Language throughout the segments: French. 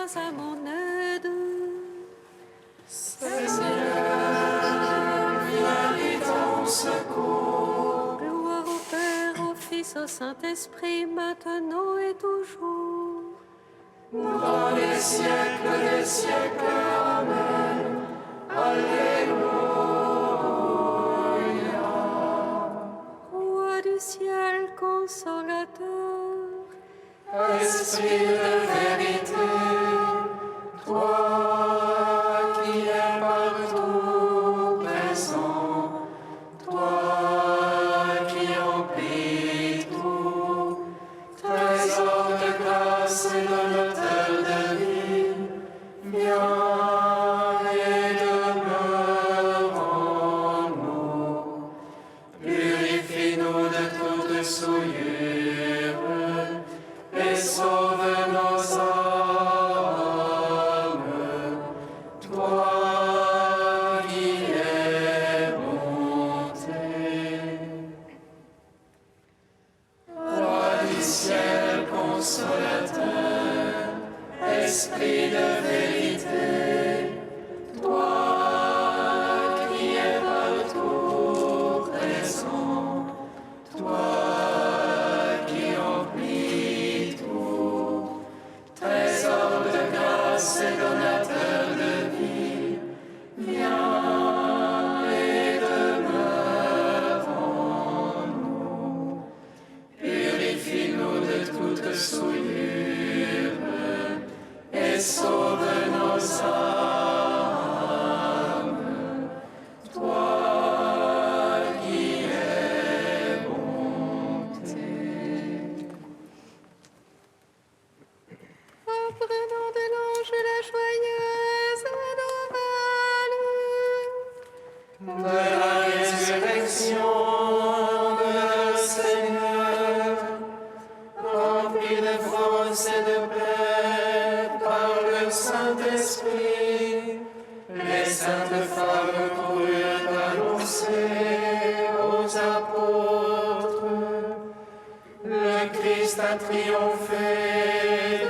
viens à mon aide. Seigneur, viens vite à mon secours. Gloire au Père, au Fils, au Saint-Esprit, maintenant et toujours. Dans les siècles des siècles, Amen. Alléluia. Roi du ciel, consolateur, Esprit de vérité, toi qui es partout présent, toi qui emplis tout, trésor de grâce et donateur de vie, viens et demeure en nous. Purifie-nous de toute souillure et sauve nos âmes. Toi qui es bonté. Roi du ciel consolateur, Esprit de vérité, toi qui es partout présent, toi qui emplis tout, trésor de grâce et donateur de vie, viens et demeure en nous. Purifie-nous de toute souillure et sauve nos âmes. Toi qui es bonté. apprenant de l'ange la joyeuse nouvelle. De la résurrection de notre Seigneur, rempli de force et de paix par le Saint-Esprit, les saintes femmes coururent annoncer aux apôtres: le Christ a triomphé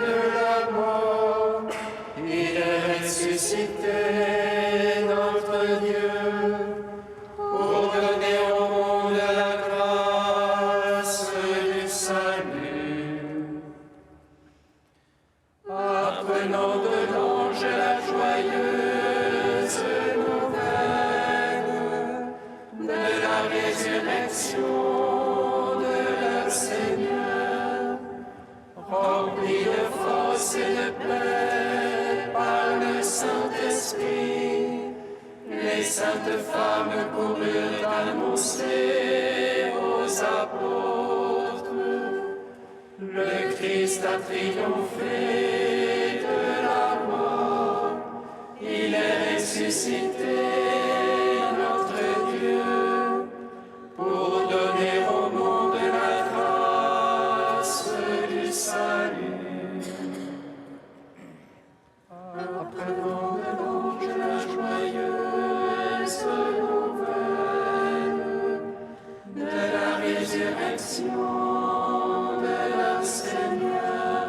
de la mort, il est ressuscité, notre Dieu, pour donner au monde la grâce du salut. Apprenons de l'ange la joyeuse nouvelle de la résurrection de leur Seigneur, rempli de force et de paix par le Saint-Esprit, les saintes femmes coururent annoncer aux apôtres: le Christ a triomphé de la mort, il est ressuscité, notre Dieu, pour donner au monde la grâce du salut. Apprenons de l'ange la joyeuse nouvelle de la résurrection de leur Seigneur,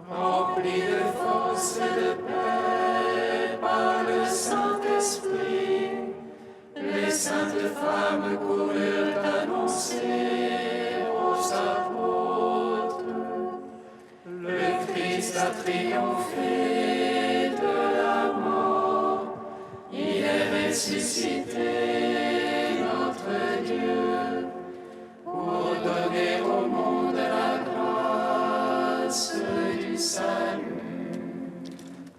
rempli de force et de paix par le Saint-Esprit, les saintes femmes coururent annoncer aux apôtres: le Christ a triomphé de la mort, il est ressuscité, notre Dieu, pour donner au monde la grâce du salut.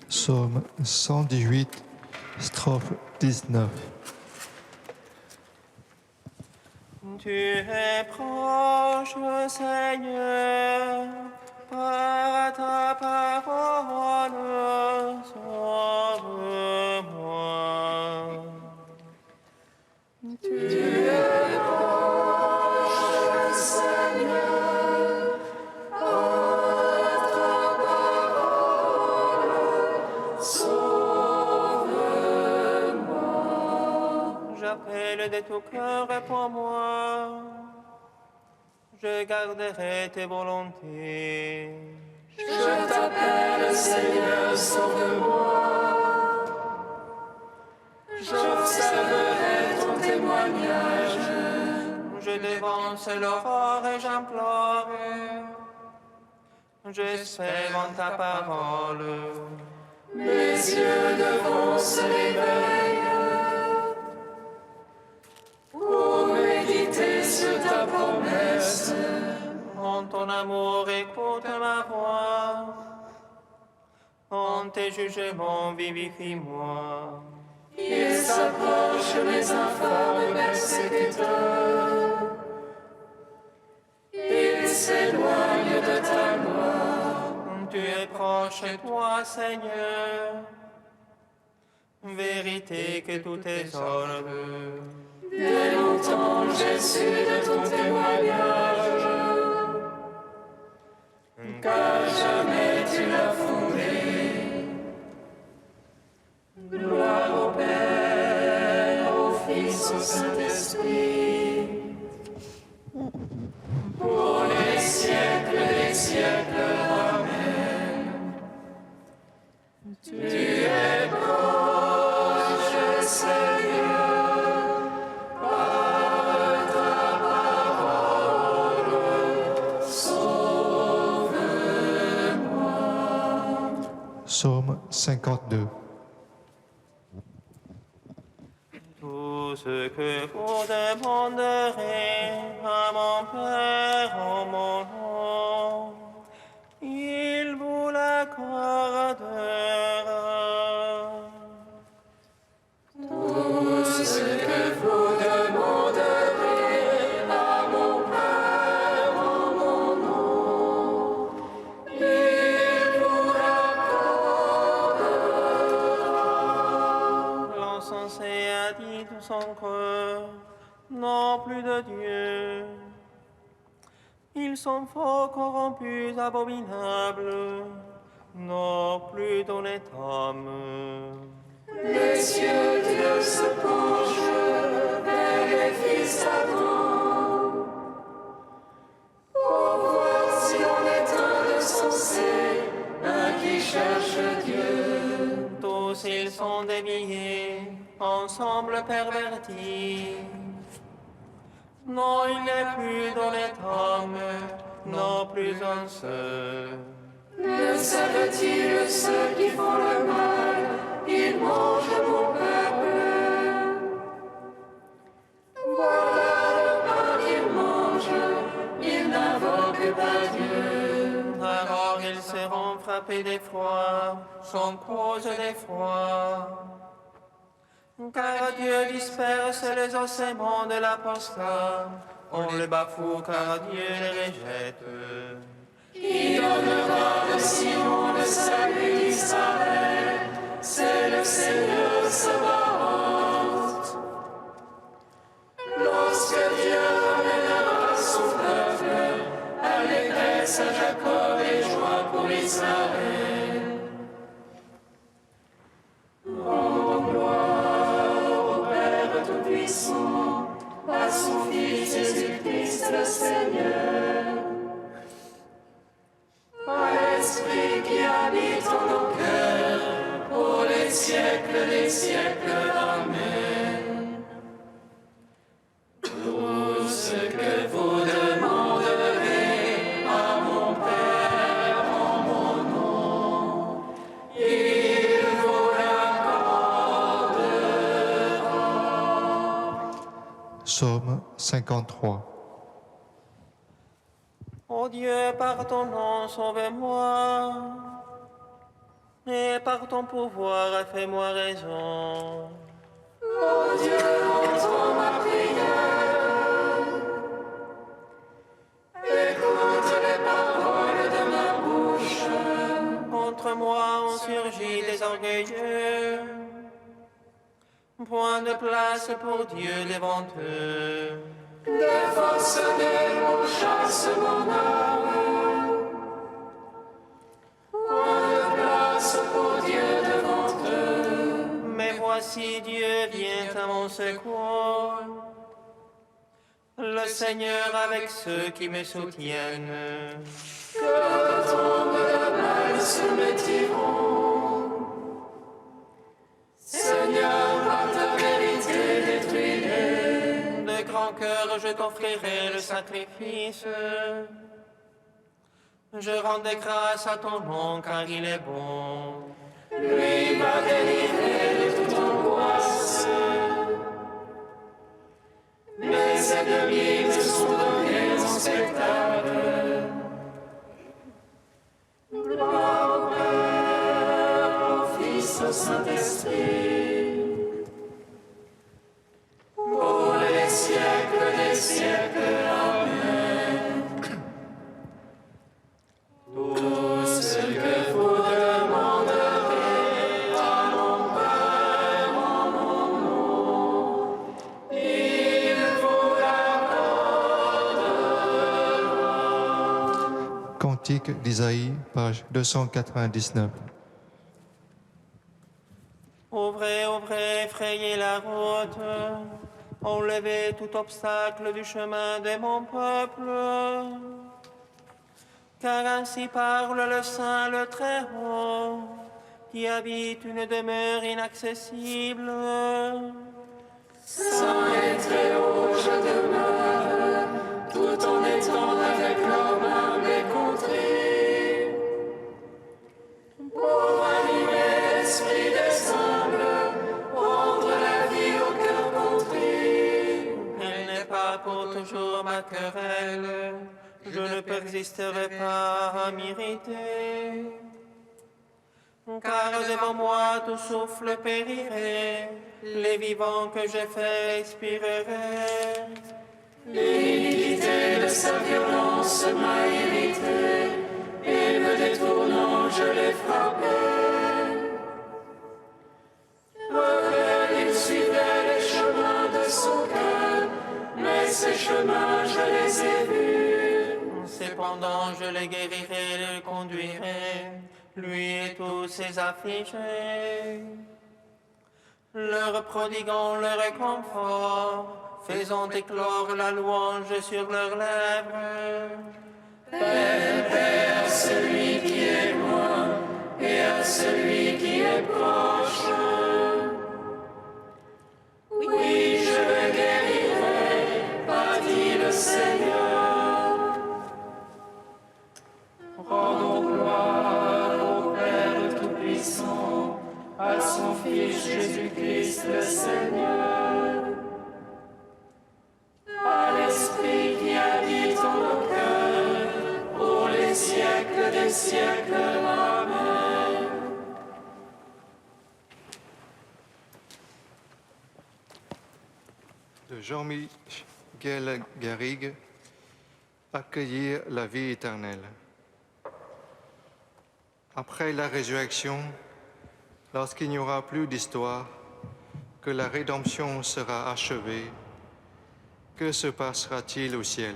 Psaume 118, strophe 19. Tu es proche, Seigneur, par ta parole, sauve-moi. Tu es proche, Seigneur, par ta parole, sauve-moi. J'appelle de tout cœur, réponds-moi. Je garderai tes volontés. Je Je t'appelle, Seigneur, sauve-moi. J'observerai ton témoignage. Je dévance l'aurore et j'implore. J'espère en ta parole. Mes yeux devant se réveillent pour méditer sur ta promesse. En ton amour, écoute ma voix. En tes jugements, vivifie-moi. Ils s'approchent les infâmes persécuteurs. Ils s'éloignent de ta loi. Tu es proche de toi, Seigneur. Vérité que tous tes ordres. Dès longtemps j'ai su de ton témoignage, car jamais tu l'as fondé. Gloire au Père, au Fils, au Saint-Esprit, pour les siècles des siècles. Amen. Tu es proche, Seigneur, par ta parole, sauve-moi. Psaume 52. Tout ce que vous demanderez à mon Père en mon nom, il vous l'accordera. Tout ce que vous demanderez à mon Père en mon nom, il vous l'accordera. L'encensé a dit de son cœur, non plus de Dieu. Ils sont faux, corrompus, abominables, non plus d'honnête homme. Les yeux Dieu se penchent vers les fils d'Adam, pour voir si on est un de sensé, un qui cherche Dieu. Tous ils sont déviés, ensemble pervertis. Non, il n'est plus d'honnête homme, non plus un seul. Ne savent-ils ceux qui font le mal, ils mangent mon peuple. Voilà le pain qu'ils mangent, ils n'invoquent pas Dieu. Alors ils seront frappés d'effroi, sans cause d'effroi. Car Dieu disperse les ossements de l'apostat, on les bafoue car Dieu les rejette. Qui donnera de Sion le salut d'Israël, c'est le Seigneur Sabaoth. Lorsque Dieu ramènera son peuple, allégresse à Jacob et joie pour Israël. Oh, gloire au Père Tout-Puissant, à son Fils Jésus-Christ le Seigneur. À l'Esprit qui habite en nos cœurs, pour les siècles des siècles. Amen. Tout ce que vous demanderez à mon Père en mon nom, il vous l'accordera. Psaume 53. Ô Dieu, par ton nom, sauve-moi, et par ton pouvoir, fais-moi raison. Oh Dieu, entends ma prière. Écoute les paroles de ma bouche. Contre moi ont surgi des orgueilleux, point de place pour Dieu devant eux. Des forcenés pourchassent mon âme. Point de place pour Dieu devant eux. Mais voici Dieu vient à mon secours, le Seigneur avec ceux qui me soutiennent. Que tombe la main me soumettront. Seigneur, par ta vérité, détruis-les. De grand cœur, je t'offrirai le sacrifice. Je rendrai grâce à ton nom, car il est bon. Lui m'a délivré de toute angoisse. Mes ennemis me sont donnés en spectacle. Gloire au Père, au Fils, au Saint-Esprit, pour les siècles des siècles. Amen. Tout ce que vous demanderez à mon Père en mon nom, il vous l'accordera. Cantique d'Isaïe, page 299. Ouvrez, ouvrez, frayez la route. Enlevez tout obstacle du chemin de mon peuple. Car ainsi parle le Saint, le Très-Haut, qui habite une demeure inaccessible. Saint et très haut, je demeure, tout en étant avec l'homme humble et contrit, pour animer l'esprit des humbles, rendre la vie au cœur contrit. Elle n'est pas pour toujours ma querelle, je ne persisterai pas à m'irriter. Car devant moi tout souffle périrait, les vivants que j'ai faits expireraient. L'iniquité de sa violence m'a irrité, et me détournant, je l'ai frappé. Il suivait les chemins de son cœur, mais ces chemins, je les ai vus. Cependant je le guérirai, le conduirai, lui et tous ses affligés. Leur prodiguant le réconfort, faisant éclore la louange sur leurs lèvres. Père, à celui qui est loin et à celui qui est proche. Oui, je le guérirai, a dit le Seigneur. Rendons gloire au Père Tout-Puissant, à son Fils Jésus-Christ le Seigneur, à l'Esprit qui habite en nos cœurs, pour les siècles des siècles. Amen. De Jean-Michel Garrigue, accueillir la vie éternelle. Après la résurrection, lorsqu'il n'y aura plus d'histoire, que la rédemption sera achevée, que se passera-t-il au ciel?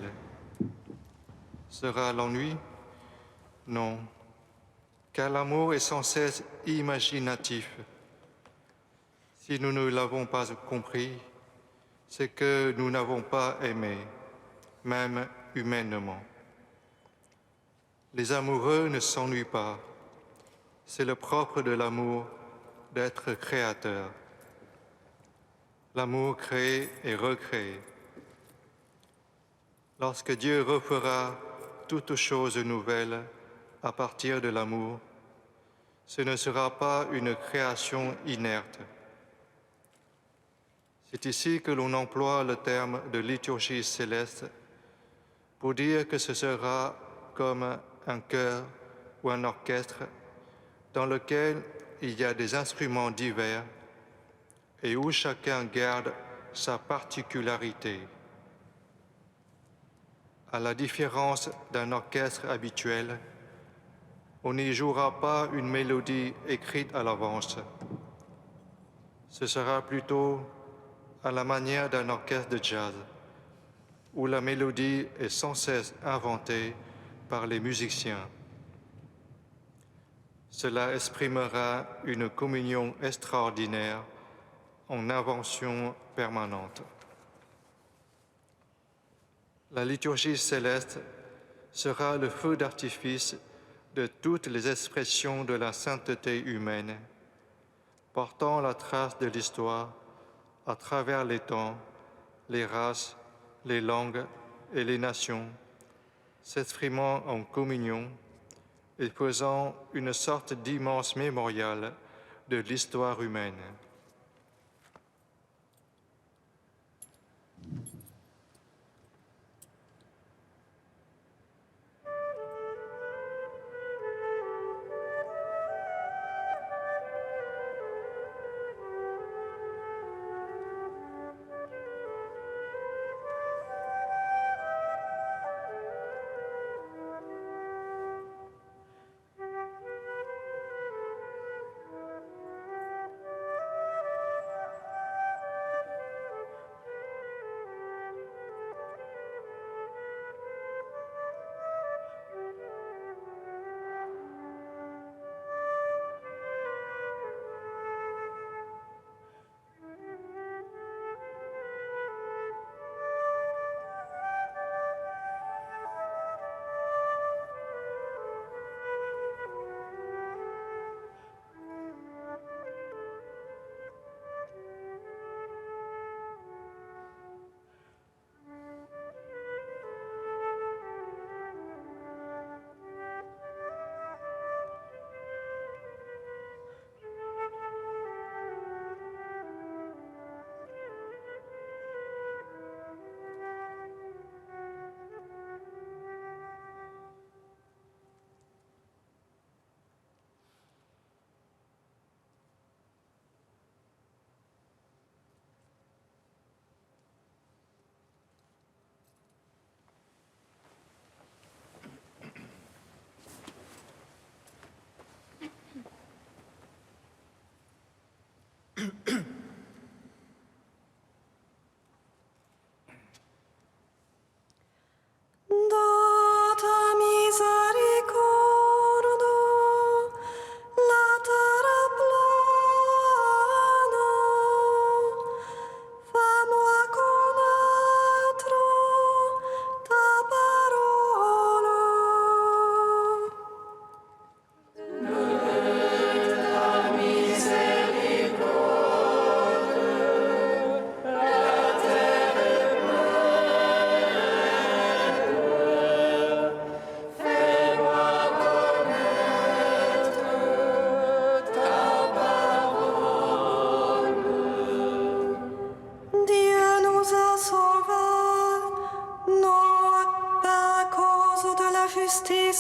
Sera l'ennui? Non, car l'amour est sans cesse imaginatif. Si nous ne l'avons pas compris, c'est que nous n'avons pas aimé, même humainement. Les amoureux ne s'ennuient pas. C'est le propre de l'amour d'être créateur. L'amour crée et recrée. Lorsque Dieu refera toute chose nouvelle à partir de l'amour, ce ne sera pas une création inerte. C'est ici que l'on emploie le terme de liturgie céleste pour dire que ce sera comme un chœur ou un orchestre dans lequel il y a des instruments divers et où chacun garde sa particularité. À la différence d'un orchestre habituel, on n'y jouera pas une mélodie écrite à l'avance. Ce sera plutôt à la manière d'un orchestre de jazz, où la mélodie est sans cesse inventée par les musiciens. Cela exprimera une communion extraordinaire en invention permanente. La liturgie céleste sera le feu d'artifice de toutes les expressions de la sainteté humaine, portant la trace de l'histoire à travers les temps, les races, les langues et les nations, s'exprimant en communion et faisant une sorte d'immense mémorial de l'histoire humaine.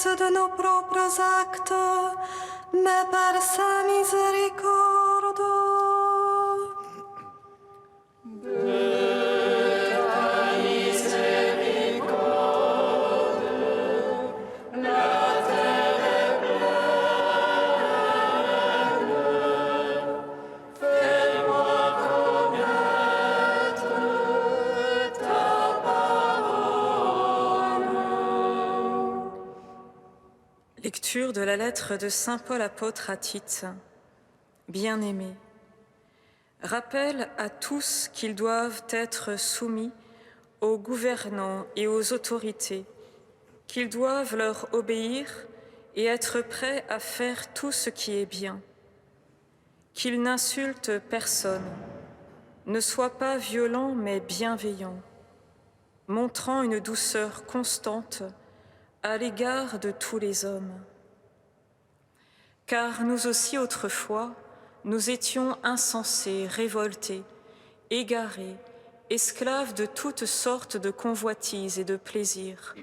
De nos propres actes, mais par sa miséricorde. De ta miséricorde, la terre est pleine. Fais-moi connaître ta parole. Lecture de la lettre de saint Paul apôtre à Tite. Bien-aimés, rappelle à tous qu'ils doivent être soumis aux gouvernants et aux autorités, qu'ils doivent leur obéir et être prêts à faire tout ce qui est bien, qu'ils n'insultent personne, ne soient pas violents mais bienveillants, montrant une douceur constante à l'égard de tous les hommes. Car nous aussi autrefois, nous étions insensés, révoltés, égarés, esclaves de toutes sortes de convoitises et de plaisirs.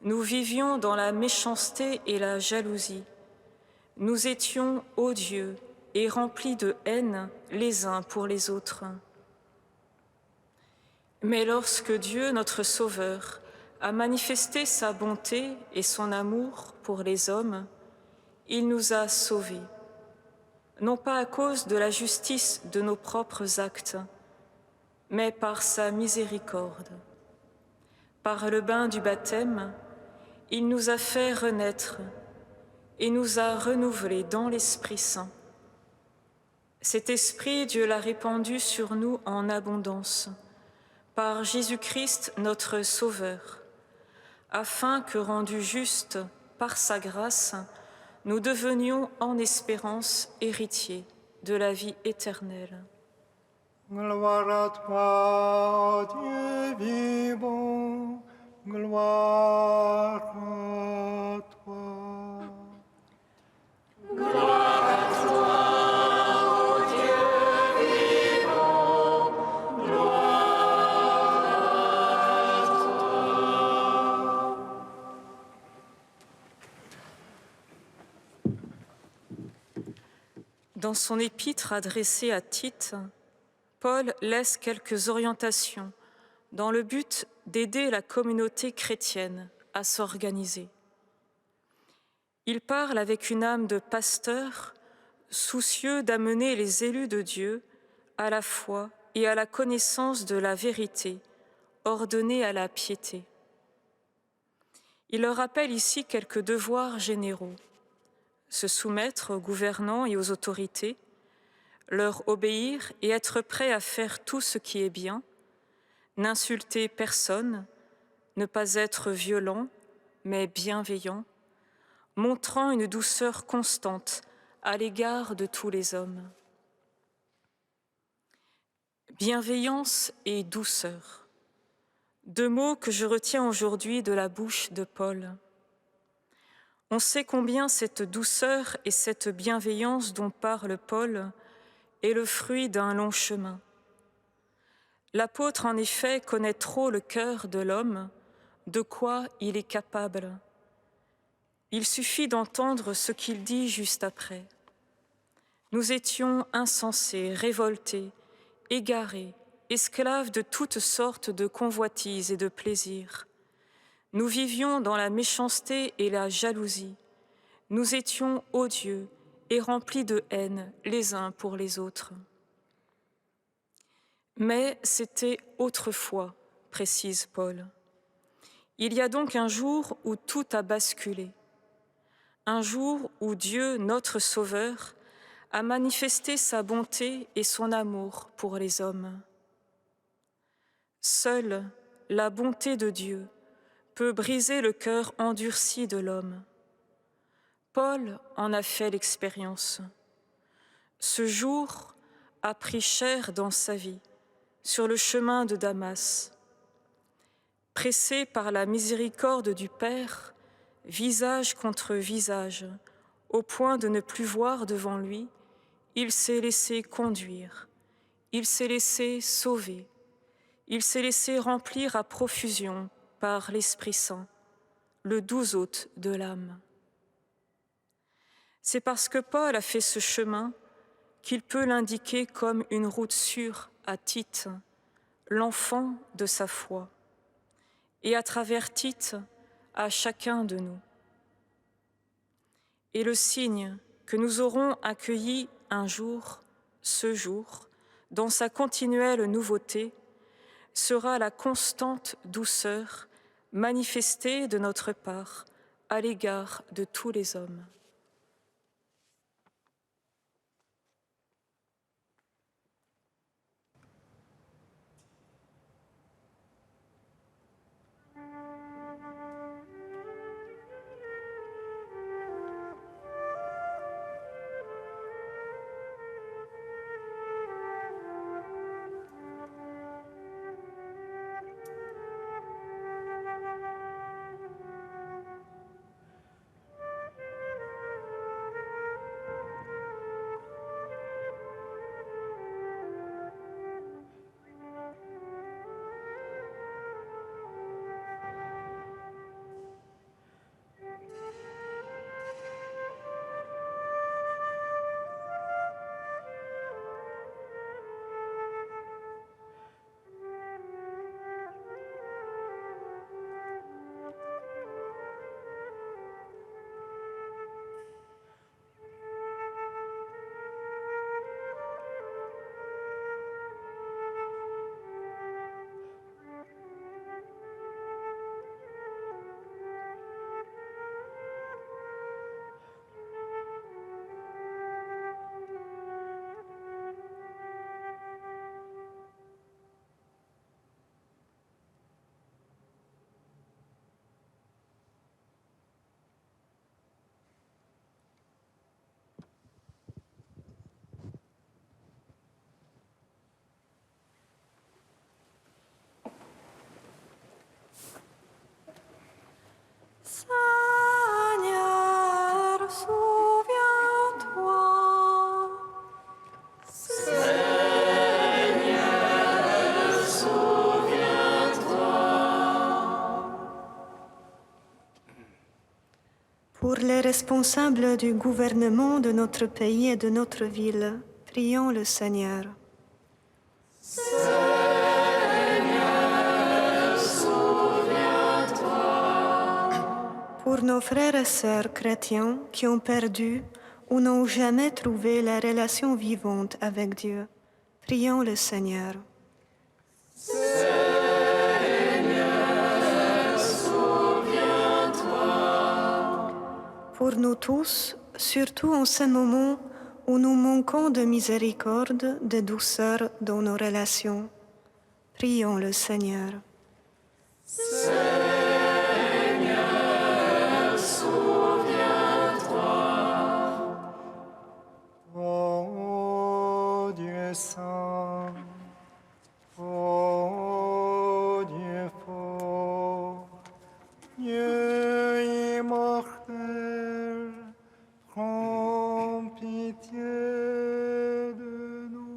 Nous vivions dans la méchanceté et la jalousie. Nous étions odieux et remplis de haine les uns pour les autres. Mais lorsque Dieu, notre Sauveur, a manifesté sa bonté et son amour pour les hommes, il nous a sauvés, non pas à cause de la justice de nos propres actes, mais par sa miséricorde. Par le bain du baptême, il nous a fait renaître et nous a renouvelés dans l'Esprit Saint. Cet Esprit, Dieu l'a répandu sur nous en abondance, par Jésus-Christ notre Sauveur, afin que, rendus justes par sa grâce, nous devenions en espérance héritiers de la vie éternelle. Gloire à toi, Dieu vivant, gloire à toi. Gloire à toi, ô Dieu vivant, gloire à toi. Dans son épître adressée à Tite, Paul laisse quelques orientations dans le but d'aider la communauté chrétienne à s'organiser. Il parle avec une âme de pasteur, soucieux d'amener les élus de Dieu à la foi et à la connaissance de la vérité, ordonnée à la piété. Il leur rappelle ici quelques devoirs généraux: se soumettre aux gouvernants et aux autorités, leur obéir et être prêt à faire tout ce qui est bien, n'insulter personne, ne pas être violent, mais bienveillant, montrant une douceur constante à l'égard de tous les hommes. Bienveillance et douceur, deux mots que je retiens aujourd'hui de la bouche de Paul. On sait combien cette douceur et cette bienveillance dont parle Paul est le fruit d'un long chemin. L'apôtre, en effet, connaît trop le cœur de l'homme, de quoi il est capable. Il suffit d'entendre ce qu'il dit juste après. Nous étions insensés, révoltés, égarés, esclaves de toutes sortes de convoitises et de plaisirs. Nous vivions dans la méchanceté et la jalousie. Nous étions odieux et remplis de haine les uns pour les autres. Mais c'était autrefois, précise Paul. Il y a donc un jour où tout a basculé, un jour où Dieu, notre Sauveur, a manifesté sa bonté et son amour pour les hommes. Seule la bonté de Dieu peut briser le cœur endurci de l'homme. Paul en a fait l'expérience. Ce jour a pris chair dans sa vie, sur le chemin de Damas. Pressé par la miséricorde du Père, visage contre visage, au point de ne plus voir devant lui, il s'est laissé conduire, il s'est laissé sauver, il s'est laissé remplir à profusion par l'Esprit Saint, le doux hôte de l'âme. C'est parce que Paul a fait ce chemin qu'il peut l'indiquer comme une route sûre à Tite, l'enfant de sa foi, et à travers Tite, à chacun de nous. Et le signe que nous aurons accueilli un jour, ce jour, dans sa continuelle nouveauté, sera la constante douceur manifestée de notre part à l'égard de tous les hommes. Pour les responsables du gouvernement de notre pays et de notre ville, prions le Seigneur. Pour nos frères et sœurs chrétiens qui ont perdu ou n'ont jamais trouvé la relation vivante avec Dieu, prions le Seigneur. Pour nous tous, surtout en ce moment où nous manquons de miséricorde, de douceur dans nos relations, prions le Seigneur. Ô Dieu saint, ô Dieu fort, Dieu immortel, prends pitié de nous.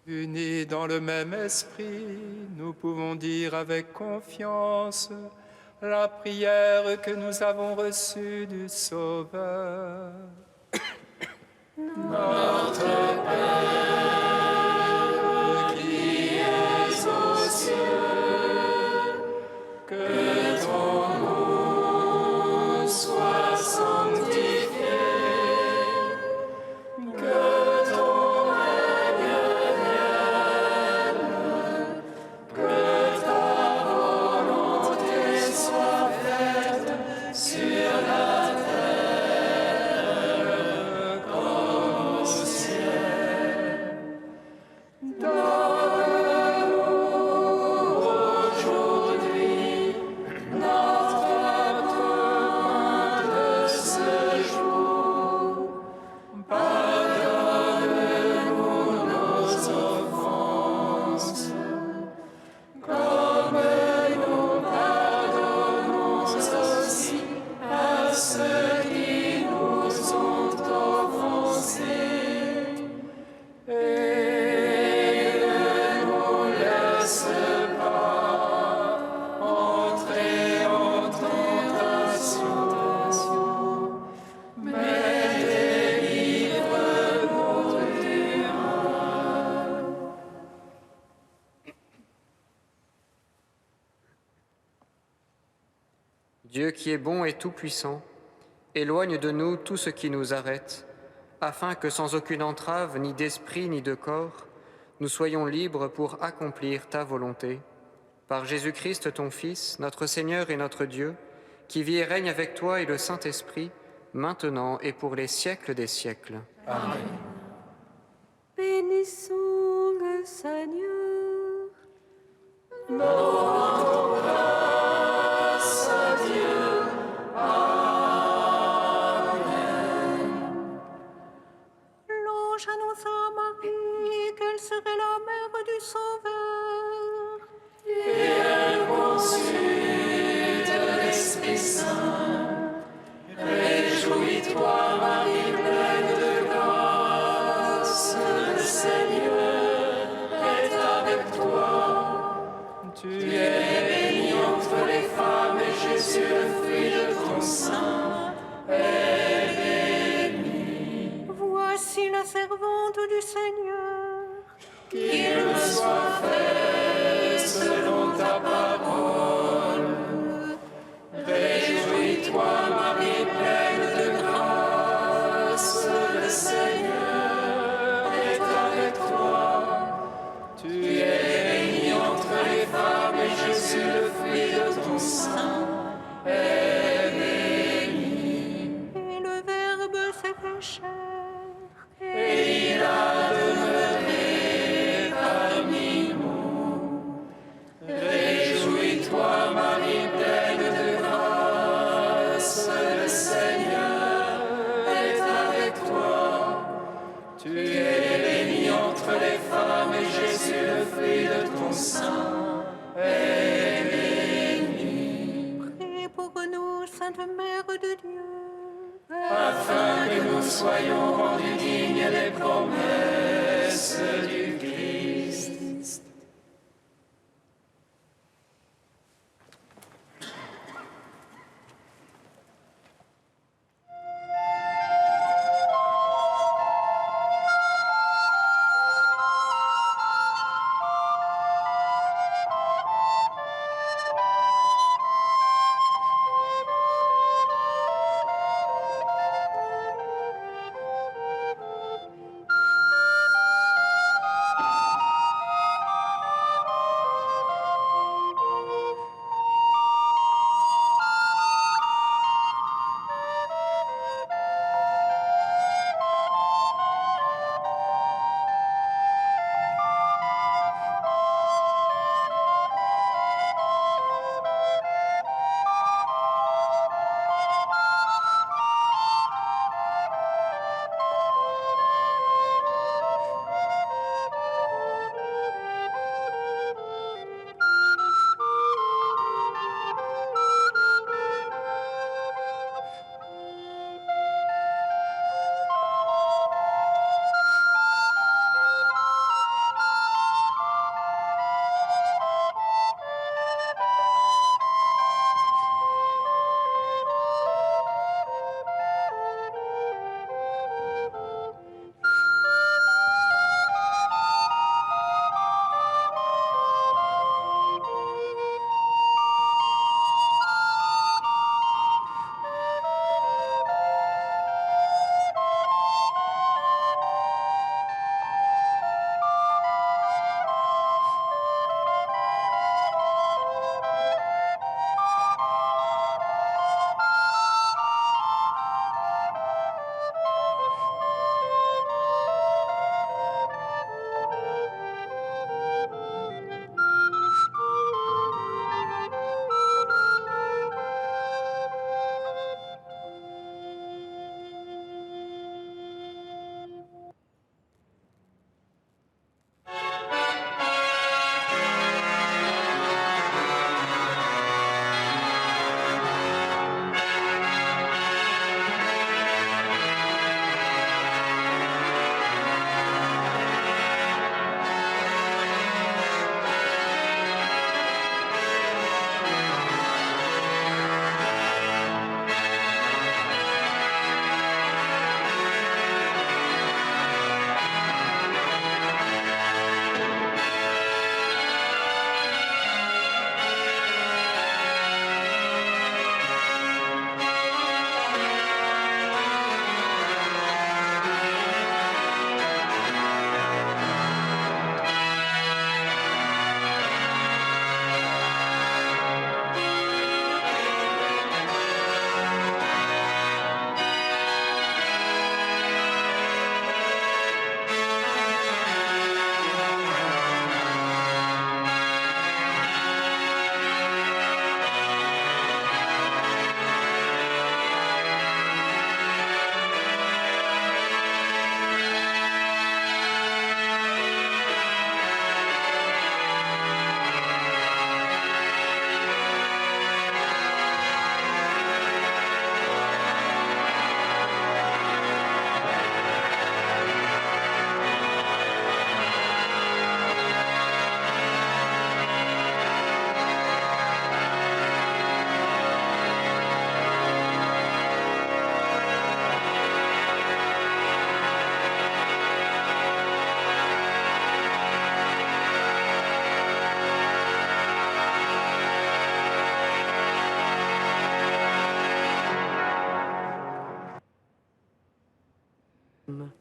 Unis dans le même esprit, nous pouvons dire avec confiance la prière que nous avons reçue du Sauveur. Notre Père qui es aux cieux, que ton nom soit sanctifié, que ton règne vienne, que ta volonté soit faite sur la terre comme au ciel. Donne-nous aujourd'hui notre pain de ce jour. Pardonne-nous nos offenses, comme nous pardonnons aussi à ceux qui nous ont offensés. Et ne nous laisse pas entrer en tentation, mais délivre-nous du mal. Dieu qui est bon et tout-puissant, éloigne de nous tout ce qui nous arrête, afin que sans aucune entrave, ni d'esprit ni de corps, nous soyons libres pour accomplir ta volonté. Par Jésus-Christ, ton Fils, notre Seigneur et notre Dieu, qui vit et règne avec toi et le Saint-Esprit, maintenant et pour les siècles des siècles. Bénissons le Seigneur. Grâce à Dieu. Amen. Louange ange annonça à Marie qu'elle serait la mère du Sauveur. Et elle conçut de l'Esprit Saint. Réjouis-toi, Marie, pleine de grâce, le Seigneur est avec toi. Tu es bénie entre les femmes, et Jésus, le fruit de ton sein, est béni. Voici la servante du Seigneur. Qu'il me soit fait selon ta parole. Réjouis-toi, Marie, pleine de grâce, le Seigneur est avec toi. Tu es bénie entre les femmes, et Jésus, le fruit de ton sein, est béni. Et le Verbe s'est fait chair. Et il a demeuré parmi nous. Réjouis-toi, Marie, pleine de grâce, le Seigneur est avec toi. Tu es bénie entre les femmes, et Jésus, le fruit de ton sein, est béni. Priez pour nous, Sainte Mère de Dieu. Afin que nous soyons rendus dignes des promesses du Christ. Amen.